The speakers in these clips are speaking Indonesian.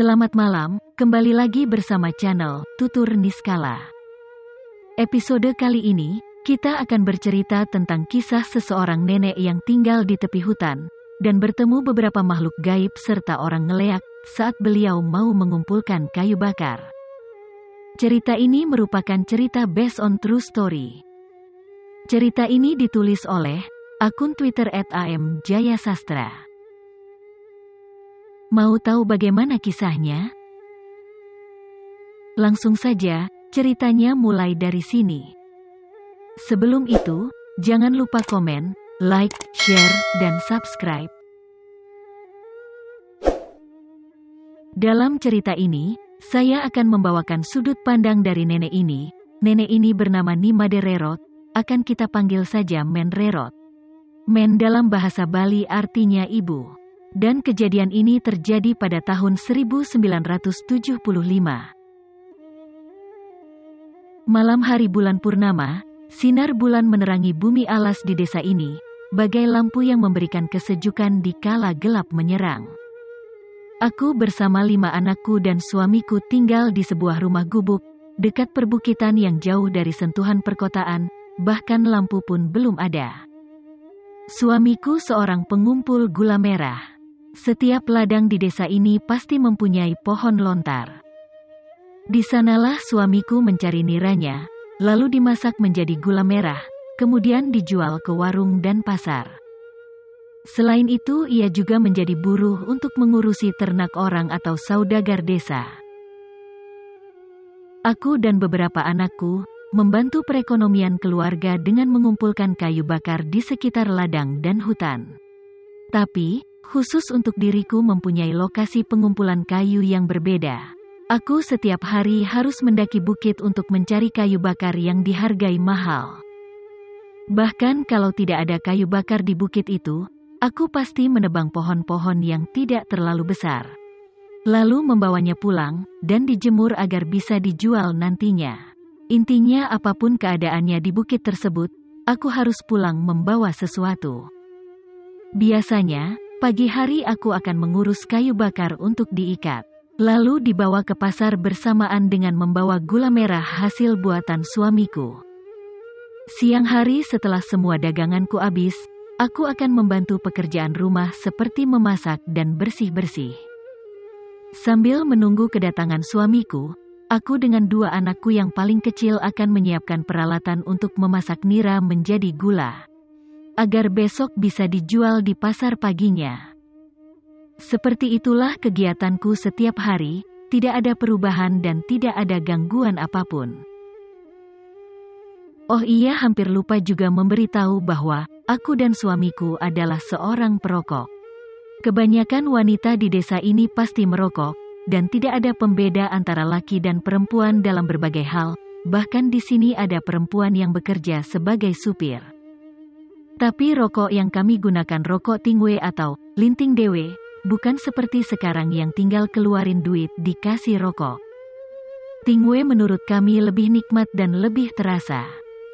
Selamat malam, kembali lagi bersama channel Tutur Niskala. Episode kali ini, kita akan bercerita tentang kisah seseorang nenek yang tinggal di tepi hutan, dan bertemu beberapa makhluk gaib serta orang ngeleak, saat beliau mau mengumpulkan kayu bakar. Cerita ini merupakan cerita based on true story. Cerita ini ditulis oleh akun Twitter @amjayasastra. Mau tahu bagaimana kisahnya? Langsung saja, ceritanya mulai dari sini. Sebelum itu, jangan lupa komen, like, share, dan subscribe. Dalam cerita ini, saya akan membawakan sudut pandang dari nenek ini. Nenek ini bernama Nimade Rerot, akan kita panggil saja Men Rerot. Men dalam bahasa Bali artinya ibu. Dan kejadian ini terjadi pada tahun 1975. Malam hari bulan purnama, sinar bulan menerangi bumi alas di desa ini, bagai lampu yang memberikan kesejukan di kala gelap menyerang. Aku bersama 5 anakku dan suamiku tinggal di sebuah rumah gubuk, dekat perbukitan yang jauh dari sentuhan perkotaan, bahkan lampu pun belum ada. Suamiku seorang pengumpul gula merah. Setiap ladang di desa ini pasti mempunyai pohon lontar. Di sanalah suamiku mencari niranya, lalu dimasak menjadi gula merah, kemudian dijual ke warung dan pasar. Selain itu, ia juga menjadi buruh untuk mengurusi ternak orang atau saudagar desa. Aku dan beberapa anakku membantu perekonomian keluarga dengan mengumpulkan kayu bakar di sekitar ladang dan hutan. Tapi, khusus untuk diriku mempunyai lokasi pengumpulan kayu yang berbeda. Aku setiap hari harus mendaki bukit untuk mencari kayu bakar yang dihargai mahal. Bahkan kalau tidak ada kayu bakar di bukit itu, aku pasti menebang pohon-pohon yang tidak terlalu besar. Lalu membawanya pulang, dan dijemur agar bisa dijual nantinya. Intinya apapun keadaannya di bukit tersebut, aku harus pulang membawa sesuatu. Biasanya, pagi hari aku akan mengurus kayu bakar untuk diikat. Lalu dibawa ke pasar bersamaan dengan membawa gula merah hasil buatan suamiku. Siang hari setelah semua daganganku habis, aku akan membantu pekerjaan rumah seperti memasak dan bersih-bersih. Sambil menunggu kedatangan suamiku, aku dengan 2 anakku yang paling kecil akan menyiapkan peralatan untuk memasak nira menjadi gula, agar besok bisa dijual di pasar paginya. Seperti itulah kegiatanku setiap hari, tidak ada perubahan dan tidak ada gangguan apapun. Oh iya, hampir lupa juga memberitahu bahwa aku dan suamiku adalah seorang perokok. Kebanyakan wanita di desa ini pasti merokok, dan tidak ada pembeda antara laki dan perempuan dalam berbagai hal, bahkan di sini ada perempuan yang bekerja sebagai supir. Tapi rokok yang kami gunakan rokok tingwe atau linting dewe, bukan seperti sekarang yang tinggal keluarin duit dikasih rokok. Tingwe menurut kami lebih nikmat dan lebih terasa.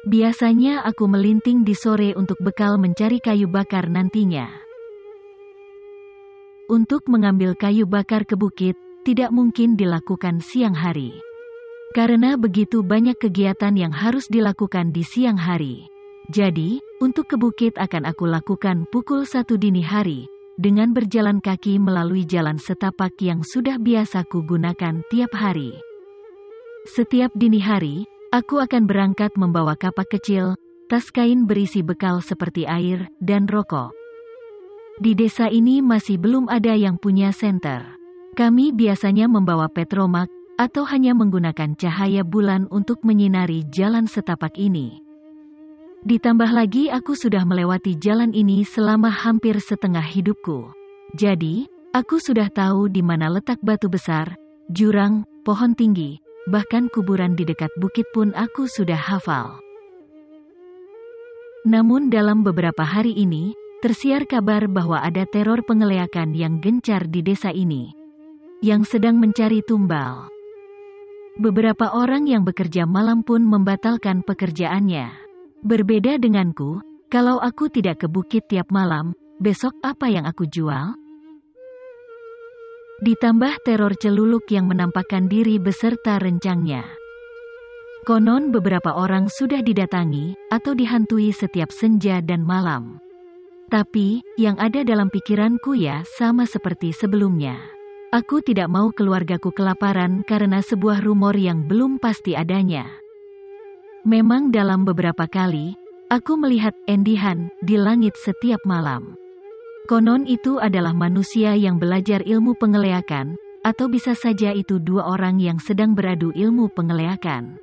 Biasanya aku melinting di sore untuk bekal mencari kayu bakar nantinya. Untuk mengambil kayu bakar ke bukit, tidak mungkin dilakukan siang hari. Karena begitu banyak kegiatan yang harus dilakukan di siang hari. Jadi, untuk ke bukit akan aku lakukan pukul 1 dini hari, dengan berjalan kaki melalui jalan setapak yang sudah biasa ku gunakan tiap hari. Setiap dini hari, aku akan berangkat membawa kapak kecil, tas kain berisi bekal seperti air, dan rokok. Di desa ini masih belum ada yang punya senter. Kami biasanya membawa petromak, atau hanya menggunakan cahaya bulan untuk menyinari jalan setapak ini. Ditambah lagi aku sudah melewati jalan ini selama hampir setengah hidupku. Jadi, aku sudah tahu di mana letak batu besar, jurang, pohon tinggi, bahkan kuburan di dekat bukit pun aku sudah hafal. Namun dalam beberapa hari ini, tersiar kabar bahwa ada teror pengeleakan yang gencar di desa ini, yang sedang mencari tumbal. Beberapa orang yang bekerja malam pun membatalkan pekerjaannya. Berbeda denganku, kalau aku tidak ke bukit tiap malam, besok apa yang aku jual? Ditambah teror celuluk yang menampakkan diri beserta rencangnya. Konon beberapa orang sudah didatangi atau dihantui setiap senja dan malam. Tapi, yang ada dalam pikiranku ya sama seperti sebelumnya. Aku tidak mau keluargaku kelaparan karena sebuah rumor yang belum pasti adanya. Memang dalam beberapa kali, aku melihat Endihan di langit setiap malam. Konon itu adalah manusia yang belajar ilmu pengeleakan, atau bisa saja itu dua orang yang sedang beradu ilmu pengeleakan.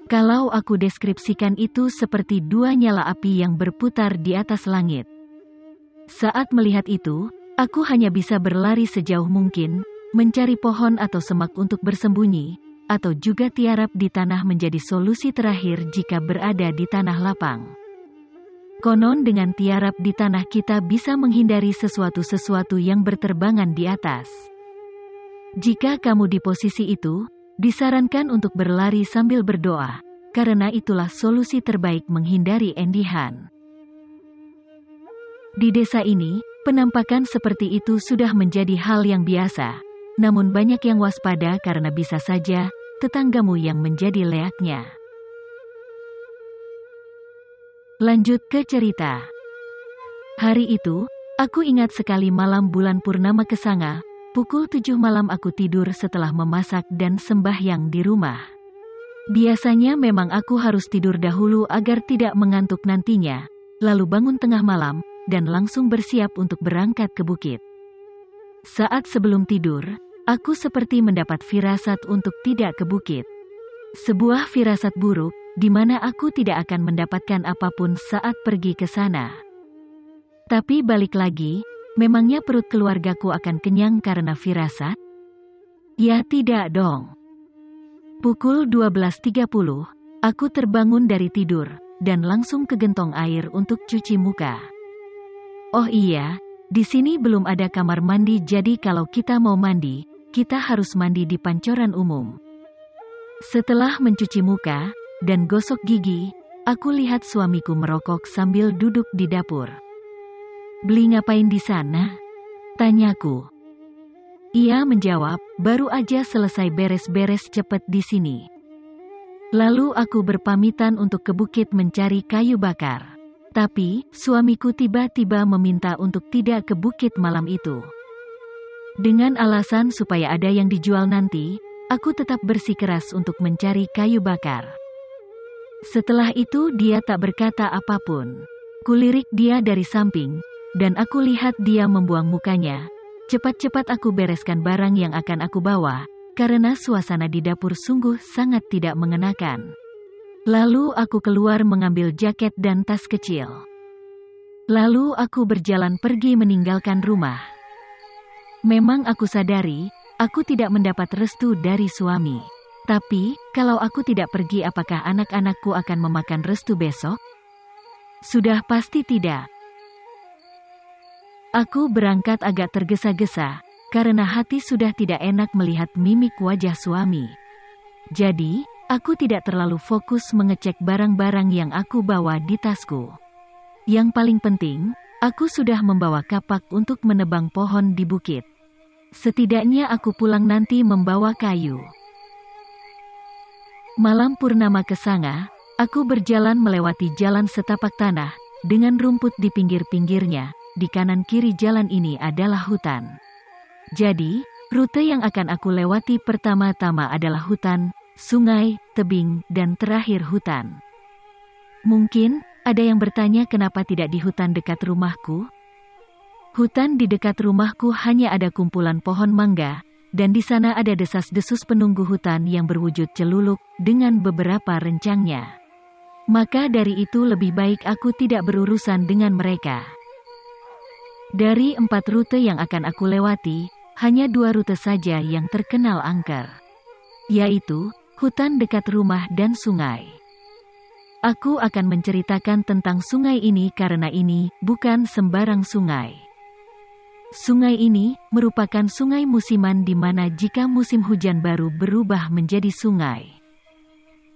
Kalau aku deskripsikan itu seperti dua nyala api yang berputar di atas langit. Saat melihat itu, aku hanya bisa berlari sejauh mungkin, mencari pohon atau semak untuk bersembunyi, atau juga tiarap di tanah menjadi solusi terakhir jika berada di tanah lapang. Konon dengan tiarap di tanah kita bisa menghindari sesuatu-sesuatu yang berterbangan di atas. Jika kamu di posisi itu, disarankan untuk berlari sambil berdoa, karena itulah solusi terbaik menghindari Endihan. Di desa ini, penampakan seperti itu sudah menjadi hal yang biasa, namun banyak yang waspada karena bisa saja tetanggamu yang menjadi leaknya. Lanjut ke cerita. Hari itu, aku ingat sekali malam bulan purnama Kesanga, pukul 7 malam aku tidur setelah memasak dan sembahyang di rumah. Biasanya memang aku harus tidur dahulu agar tidak mengantuk nantinya, lalu bangun tengah malam, dan langsung bersiap untuk berangkat ke bukit. Saat sebelum tidur, aku seperti mendapat firasat untuk tidak ke bukit. Sebuah firasat buruk, di mana aku tidak akan mendapatkan apapun saat pergi ke sana. Tapi balik lagi, memangnya perut keluargaku akan kenyang karena firasat? Ya tidak dong. Pukul 12.30, aku terbangun dari tidur, dan langsung ke gentong air untuk cuci muka. Oh iya, di sini belum ada kamar mandi jadi kalau kita mau mandi, kita harus mandi di pancoran umum. Setelah mencuci muka dan gosok gigi, aku lihat suamiku merokok sambil duduk di dapur. "Beli ngapain di sana?" tanyaku. Ia menjawab, "Baru aja selesai beres-beres cepet di sini." Lalu aku berpamitan untuk ke bukit mencari kayu bakar. Tapi, suamiku tiba-tiba meminta untuk tidak ke bukit malam itu. Dengan alasan supaya ada yang dijual nanti, aku tetap bersikeras untuk mencari kayu bakar. Setelah itu dia tak berkata apapun. Kulirik dia dari samping, dan aku lihat dia membuang mukanya. Cepat-cepat aku bereskan barang yang akan aku bawa, karena suasana di dapur sungguh sangat tidak mengenakan. Lalu aku keluar mengambil jaket dan tas kecil. Lalu aku berjalan pergi meninggalkan rumah. Memang aku sadari, aku tidak mendapat restu dari suami. Tapi, kalau aku tidak pergi apakah anak-anakku akan memakan restu besok? Sudah pasti tidak. Aku berangkat agak tergesa-gesa, karena hati sudah tidak enak melihat mimik wajah suami. Jadi, aku tidak terlalu fokus mengecek barang-barang yang aku bawa di tasku. Yang paling penting, aku sudah membawa kapak untuk menebang pohon di bukit. Setidaknya aku pulang nanti membawa kayu. Malam purnama Kesanga, aku berjalan melewati jalan setapak tanah, dengan rumput di pinggir-pinggirnya. Di kanan kiri jalan ini adalah hutan. Jadi, rute yang akan aku lewati pertama-tama adalah hutan, sungai, tebing, dan terakhir hutan. Mungkin, ada yang bertanya kenapa tidak di hutan dekat rumahku? Hutan di dekat rumahku hanya ada kumpulan pohon mangga, dan di sana ada desas-desus penunggu hutan yang berwujud celuluk, dengan beberapa rencangnya. Maka dari itu lebih baik aku tidak berurusan dengan mereka. Dari 4 rute yang akan aku lewati, hanya 2 rute saja yang terkenal angker. Yaitu, hutan dekat rumah dan sungai. Aku akan menceritakan tentang sungai ini karena ini bukan sembarang sungai. Sungai ini merupakan sungai musiman di mana jika musim hujan baru berubah menjadi sungai.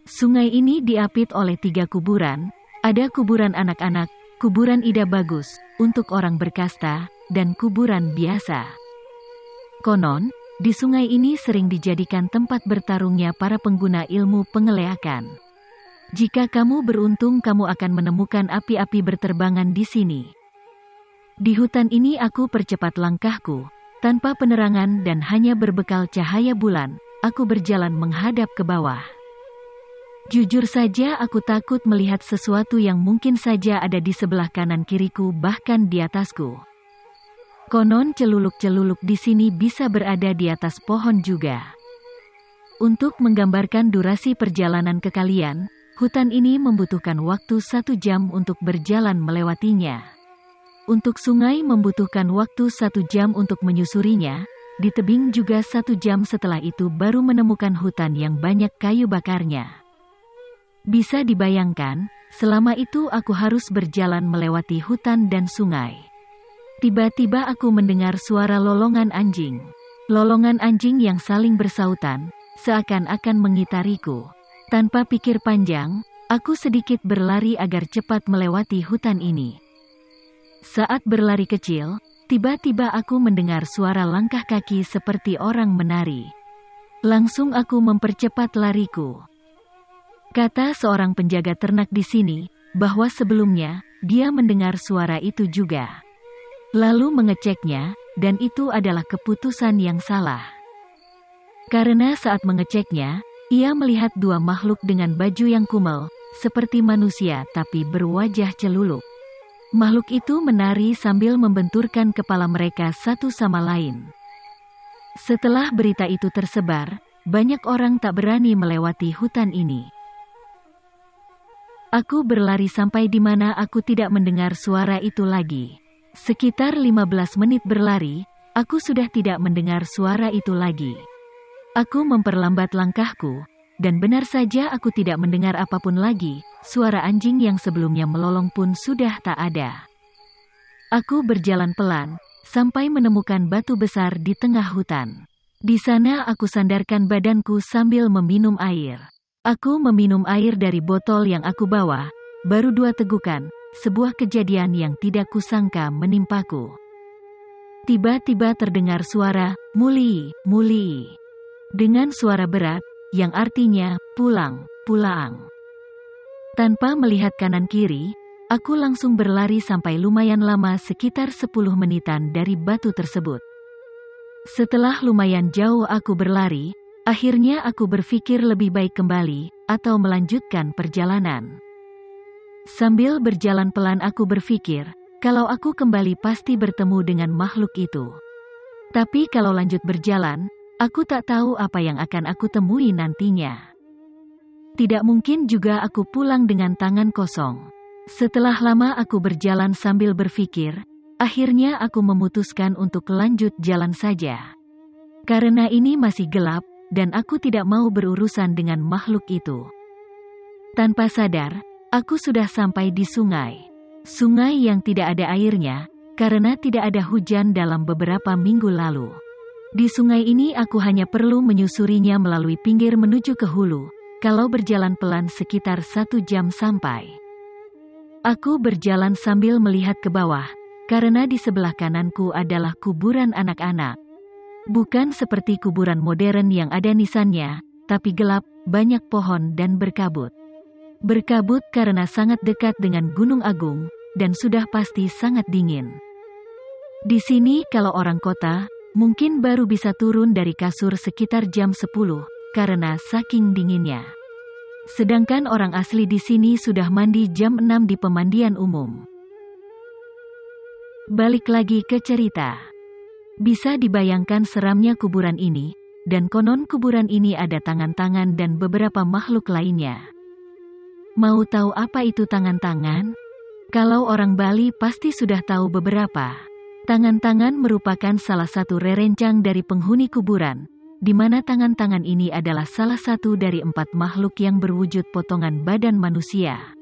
Sungai ini diapit oleh 3 kuburan, ada kuburan anak-anak, kuburan Ida Bagus, untuk orang berkasta, dan kuburan biasa. Konon, di sungai ini sering dijadikan tempat bertarungnya para pengguna ilmu pengeleakan. Jika kamu beruntung, kamu akan menemukan api-api berterbangan di sini. Di hutan ini aku percepat langkahku. Tanpa penerangan dan hanya berbekal cahaya bulan, aku berjalan menghadap ke bawah. Jujur saja aku takut melihat sesuatu yang mungkin saja ada di sebelah kanan kiriku, bahkan di atasku. Konon celuluk-celuluk di sini bisa berada di atas pohon juga. Untuk menggambarkan durasi perjalanan ke kalian, hutan ini membutuhkan waktu 1 jam untuk berjalan melewatinya. Untuk sungai membutuhkan waktu 1 jam untuk menyusurinya, di tebing juga 1 jam setelah itu baru menemukan hutan yang banyak kayu bakarnya. Bisa dibayangkan, selama itu aku harus berjalan melewati hutan dan sungai. Tiba-tiba aku mendengar suara lolongan anjing. Lolongan anjing yang saling bersautan, seakan-akan mengitariku. Tanpa pikir panjang, aku sedikit berlari agar cepat melewati hutan ini. Saat berlari kecil, tiba-tiba aku mendengar suara langkah kaki seperti orang menari. Langsung aku mempercepat lariku. Kata seorang penjaga ternak di sini, bahwa sebelumnya, dia mendengar suara itu juga. Lalu mengeceknya, dan itu adalah keputusan yang salah. Karena saat mengeceknya, ia melihat 2 makhluk dengan baju yang kumel, seperti manusia tapi berwajah celuluk. Makhluk itu menari sambil membenturkan kepala mereka satu sama lain. Setelah berita itu tersebar, banyak orang tak berani melewati hutan ini. Aku berlari sampai di mana aku tidak mendengar suara itu lagi. Sekitar 15 menit berlari, aku sudah tidak mendengar suara itu lagi. Aku memperlambat langkahku, dan benar saja aku tidak mendengar apapun lagi. Suara anjing yang sebelumnya melolong pun sudah tak ada. Aku berjalan pelan, sampai menemukan batu besar di tengah hutan. Di sana aku sandarkan badanku sambil meminum air. Aku meminum air dari botol yang aku bawa, baru 2 tegukan, sebuah kejadian yang tidak kusangka menimpaku. Tiba-tiba terdengar suara, "Muli, Muli." Dengan suara berat, yang artinya, pulang, pulang. Tanpa melihat kanan kiri, aku langsung berlari sampai lumayan lama, sekitar 10 menitan dari batu tersebut. Setelah lumayan jauh aku berlari, akhirnya aku berpikir lebih baik kembali, atau melanjutkan perjalanan. Sambil berjalan pelan aku berpikir, kalau aku kembali pasti bertemu dengan makhluk itu. Tapi kalau lanjut berjalan, aku tak tahu apa yang akan aku temui nantinya. Tidak mungkin juga aku pulang dengan tangan kosong. Setelah lama aku berjalan sambil berpikir, akhirnya aku memutuskan untuk lanjut jalan saja. Karena ini masih gelap, dan aku tidak mau berurusan dengan makhluk itu. Tanpa sadar, aku sudah sampai di sungai. Sungai yang tidak ada airnya, karena tidak ada hujan dalam beberapa minggu lalu. Di sungai ini aku hanya perlu menyusurinya melalui pinggir menuju ke hulu. Kalau berjalan pelan sekitar 1 jam sampai. Aku berjalan sambil melihat ke bawah, karena di sebelah kananku adalah kuburan anak-anak. Bukan seperti kuburan modern yang ada nisannya, tapi gelap, banyak pohon dan berkabut. Berkabut karena sangat dekat dengan Gunung Agung, dan sudah pasti sangat dingin. Di sini kalau orang kota, mungkin baru bisa turun dari kasur sekitar jam 10. Karena saking dinginnya. Sedangkan orang asli di sini sudah mandi jam 6 di pemandian umum. Balik lagi ke cerita. Bisa dibayangkan seramnya kuburan ini, dan konon kuburan ini ada tangan-tangan dan beberapa makhluk lainnya. Mau tahu apa itu tangan-tangan? Kalau orang Bali pasti sudah tahu beberapa. Tangan-tangan merupakan salah satu rerencang dari penghuni kuburan, di mana tangan-tangan ini adalah salah satu dari 4 makhluk yang berwujud potongan badan manusia.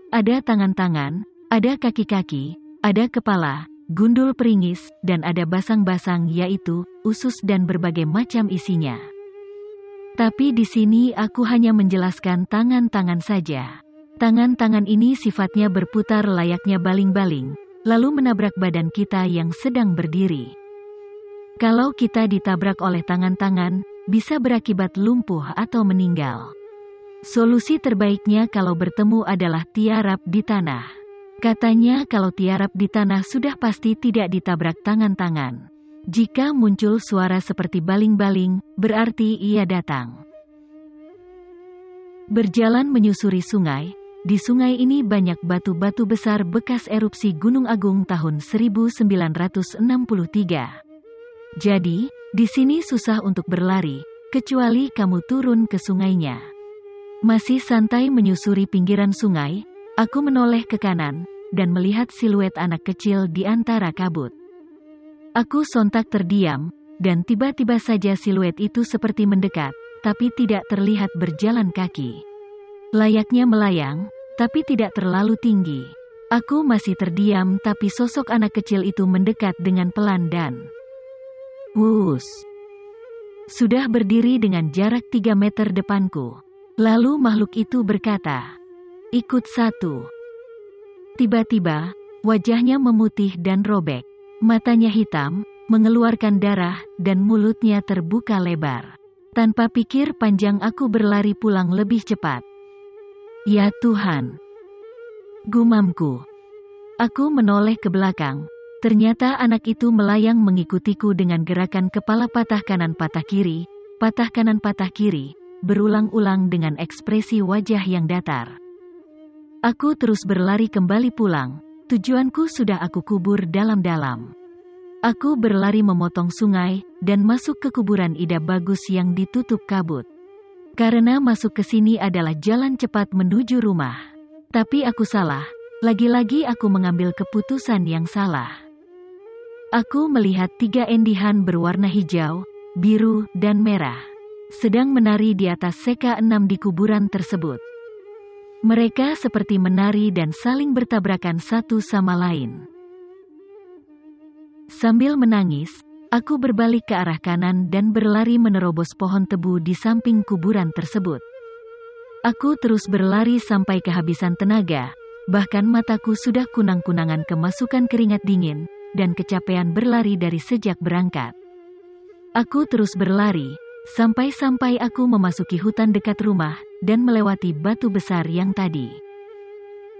Ada tangan-tangan, ada kaki-kaki, ada kepala, gundul peringis, dan ada basang-basang yaitu, usus dan berbagai macam isinya. Tapi di sini aku hanya menjelaskan tangan-tangan saja. Tangan-tangan ini sifatnya berputar layaknya baling-baling, lalu menabrak badan kita yang sedang berdiri. Kalau kita ditabrak oleh tangan-tangan, bisa berakibat lumpuh atau meninggal. Solusi terbaiknya kalau bertemu adalah tiarap di tanah. Katanya kalau tiarap di tanah sudah pasti tidak ditabrak tangan-tangan. Jika muncul suara seperti baling-baling, berarti ia datang. Berjalan menyusuri sungai, di sungai ini banyak batu-batu besar bekas erupsi Gunung Agung tahun 1963. Jadi, di sini susah untuk berlari, kecuali kamu turun ke sungainya. Masih santai menyusuri pinggiran sungai, aku menoleh ke kanan, dan melihat siluet anak kecil di antara kabut. Aku sontak terdiam, dan tiba-tiba saja siluet itu seperti mendekat, tapi tidak terlihat berjalan kaki. Layaknya melayang, tapi tidak terlalu tinggi. Aku masih terdiam tapi sosok anak kecil itu mendekat dengan pelan dan wus. Sudah berdiri dengan jarak 3 meter depanku. Lalu makhluk itu berkata, "Ikut satu." Tiba-tiba, wajahnya memutih dan robek. Matanya hitam, mengeluarkan darah, dan mulutnya terbuka lebar. Tanpa pikir panjang aku berlari pulang lebih cepat. Ya Tuhan! Gumamku. Aku menoleh ke belakang. Ternyata anak itu melayang mengikutiku dengan gerakan kepala patah kanan patah kiri, patah kanan patah kiri, berulang-ulang dengan ekspresi wajah yang datar. Aku terus berlari kembali pulang. Tujuanku sudah aku kubur dalam-dalam. Aku berlari memotong sungai, dan masuk ke kuburan Ida Bagus yang ditutup kabut. Karena masuk ke sini adalah jalan cepat menuju rumah. Tapi aku salah, lagi-lagi aku mengambil keputusan yang salah. Aku melihat 3 endihan berwarna hijau, biru, dan merah, sedang menari di atas seka 6 di kuburan tersebut. Mereka seperti menari dan saling bertabrakan satu sama lain. Sambil menangis, aku berbalik ke arah kanan dan berlari menerobos pohon tebu di samping kuburan tersebut. Aku terus berlari sampai kehabisan tenaga, bahkan mataku sudah kunang-kunangan kemasukan keringat dingin, dan kecapean berlari dari sejak berangkat. Aku terus berlari, sampai-sampai aku memasuki hutan dekat rumah, dan melewati batu besar yang tadi.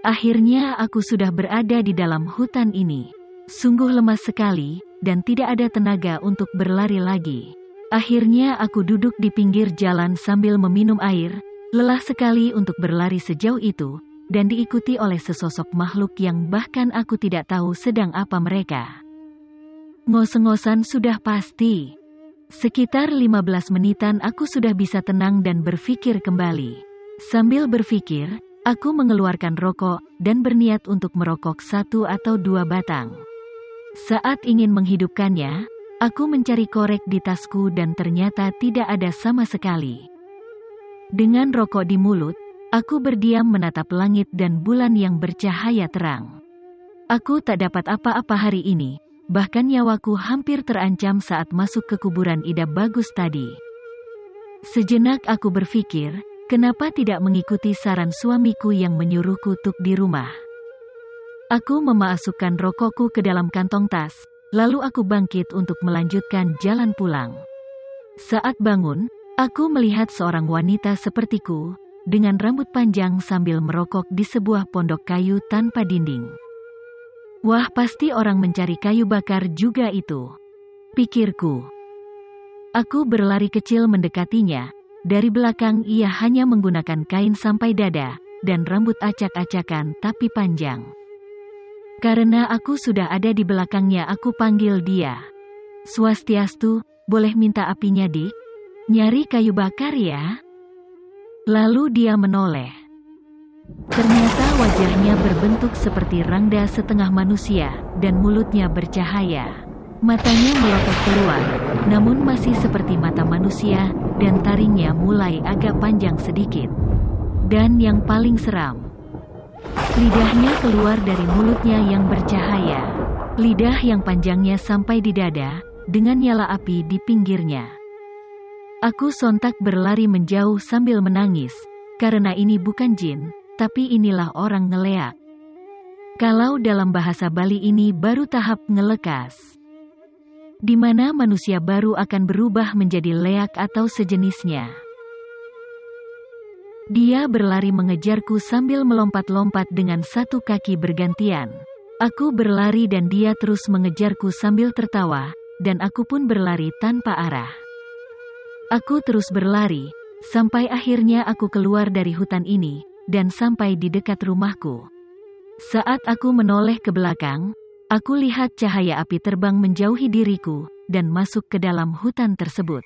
Akhirnya aku sudah berada di dalam hutan ini. Sungguh lemas sekali, dan tidak ada tenaga untuk berlari lagi. Akhirnya aku duduk di pinggir jalan sambil meminum air, lelah sekali untuk berlari sejauh itu, dan diikuti oleh sesosok makhluk yang bahkan aku tidak tahu sedang apa mereka. Ngos-ngosan sudah pasti. Sekitar 15 menitan aku sudah bisa tenang dan berpikir kembali. Sambil berpikir, aku mengeluarkan rokok, dan berniat untuk merokok 1 atau 2 batang. Saat ingin menghidupkannya, aku mencari korek di tasku dan ternyata tidak ada sama sekali. Dengan rokok di mulut, aku berdiam menatap langit dan bulan yang bercahaya terang. Aku tak dapat apa-apa hari ini. Bahkan nyawaku hampir terancam saat masuk ke kuburan Ida Bagus tadi. Sejenak aku berpikir, kenapa tidak mengikuti saran suamiku yang menyuruhku tuk di rumah. Aku memasukkan rokokku ke dalam kantong tas, lalu aku bangkit untuk melanjutkan jalan pulang. Saat bangun, aku melihat seorang wanita sepertiku, dengan rambut panjang sambil merokok di sebuah pondok kayu tanpa dinding. Wah, pasti orang mencari kayu bakar juga itu, pikirku. Aku berlari kecil mendekatinya. Dari belakang ia hanya menggunakan kain sampai dada, dan rambut acak-acakan tapi panjang. Karena aku sudah ada di belakangnya, aku panggil dia. "Swastiastu, boleh minta apinya, Dik? Nyari kayu bakar ya?" Lalu dia menoleh. Ternyata wajahnya berbentuk seperti rangda setengah manusia, dan mulutnya bercahaya. Matanya melotot keluar, namun masih seperti mata manusia, dan taringnya mulai agak panjang sedikit. Dan yang paling seram, lidahnya keluar dari mulutnya yang bercahaya. Lidah yang panjangnya sampai di dada, dengan nyala api di pinggirnya. Aku sontak berlari menjauh sambil menangis, karena ini bukan jin, tapi inilah orang ngeleak. Kalau dalam bahasa Bali ini baru tahap ngelekas. di mana manusia baru akan berubah menjadi leak atau sejenisnya. Dia berlari mengejarku sambil melompat-lompat dengan satu kaki bergantian. Aku berlari dan dia terus mengejarku sambil tertawa, dan aku pun berlari tanpa arah. Aku terus berlari, sampai akhirnya aku keluar dari hutan ini, dan sampai di dekat rumahku. Saat aku menoleh ke belakang, aku lihat cahaya api terbang menjauhi diriku, dan masuk ke dalam hutan tersebut.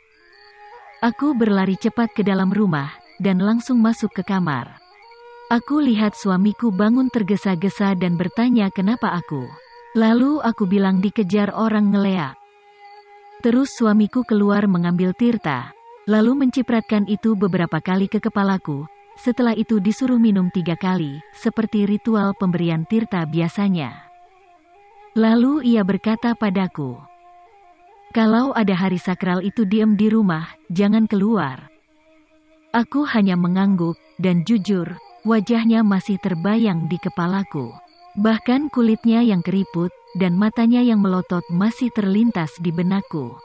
Aku berlari cepat ke dalam rumah, dan langsung masuk ke kamar. Aku lihat suamiku bangun tergesa-gesa dan bertanya kenapa aku. Lalu aku bilang dikejar orang ngeleak. Terus suamiku keluar mengambil tirta, lalu mencipratkan itu beberapa kali ke kepalaku. Setelah itu disuruh minum 3 kali, seperti ritual pemberian tirta biasanya. Lalu ia berkata padaku, "Kalau ada hari sakral itu diam di rumah, jangan keluar." Aku hanya mengangguk, dan jujur, wajahnya masih terbayang di kepalaku. Bahkan kulitnya yang keriput, dan matanya yang melotot masih terlintas di benakku.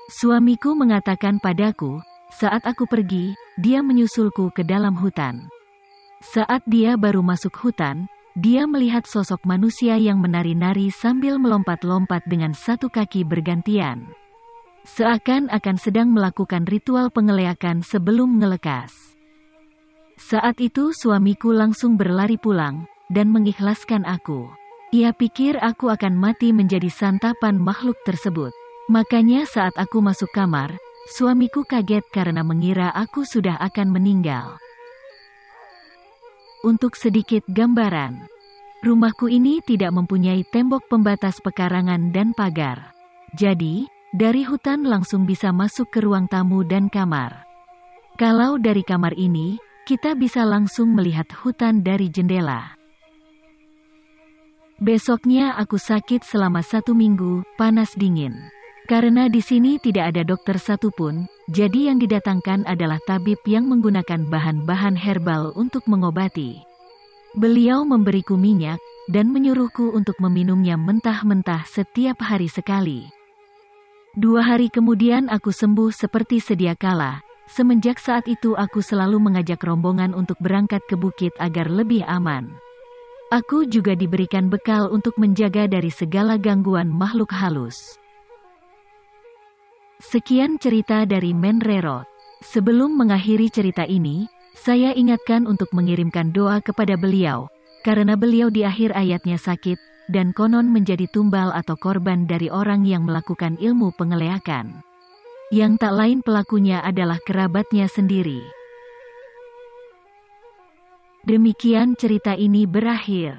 Suamiku mengatakan padaku, saat aku pergi, dia menyusulku ke dalam hutan. Saat dia baru masuk hutan, dia melihat sosok manusia yang menari-nari sambil melompat-lompat dengan satu kaki bergantian. Seakan-akan sedang melakukan ritual pengeleakan sebelum ngelekas. Saat itu suamiku langsung berlari pulang, dan mengikhlaskan aku. Ia pikir aku akan mati menjadi santapan makhluk tersebut. Makanya saat aku masuk kamar, suamiku kaget karena mengira aku sudah akan meninggal. Untuk sedikit gambaran, rumahku ini tidak mempunyai tembok pembatas pekarangan dan pagar. Jadi, dari hutan langsung bisa masuk ke ruang tamu dan kamar. Kalau dari kamar ini, kita bisa langsung melihat hutan dari jendela. Besoknya aku sakit selama 1 minggu, panas dingin. Karena di sini tidak ada dokter satupun, jadi yang didatangkan adalah tabib yang menggunakan bahan-bahan herbal untuk mengobati. Beliau memberiku minyak, dan menyuruhku untuk meminumnya mentah-mentah setiap hari sekali. 2 hari kemudian aku sembuh seperti sedia kala. Semenjak saat itu aku selalu mengajak rombongan untuk berangkat ke bukit agar lebih aman. Aku juga diberikan bekal untuk menjaga dari segala gangguan makhluk halus. Sekian cerita dari Menrerot. Sebelum mengakhiri cerita ini, saya ingatkan untuk mengirimkan doa kepada beliau, karena beliau di akhir ayatnya sakit, dan konon menjadi tumbal atau korban dari orang yang melakukan ilmu pengeleakan. Yang tak lain pelakunya adalah kerabatnya sendiri. Demikian cerita ini berakhir.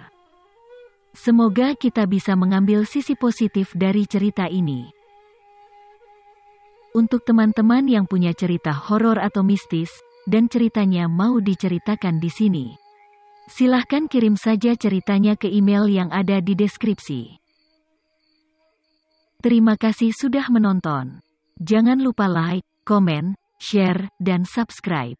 Semoga kita bisa mengambil sisi positif dari cerita ini. Untuk teman-teman yang punya cerita horor atau mistis, dan ceritanya mau diceritakan di sini, silahkan kirim saja ceritanya ke email yang ada di deskripsi. Terima kasih sudah menonton. Jangan lupa like, komen, share, dan subscribe.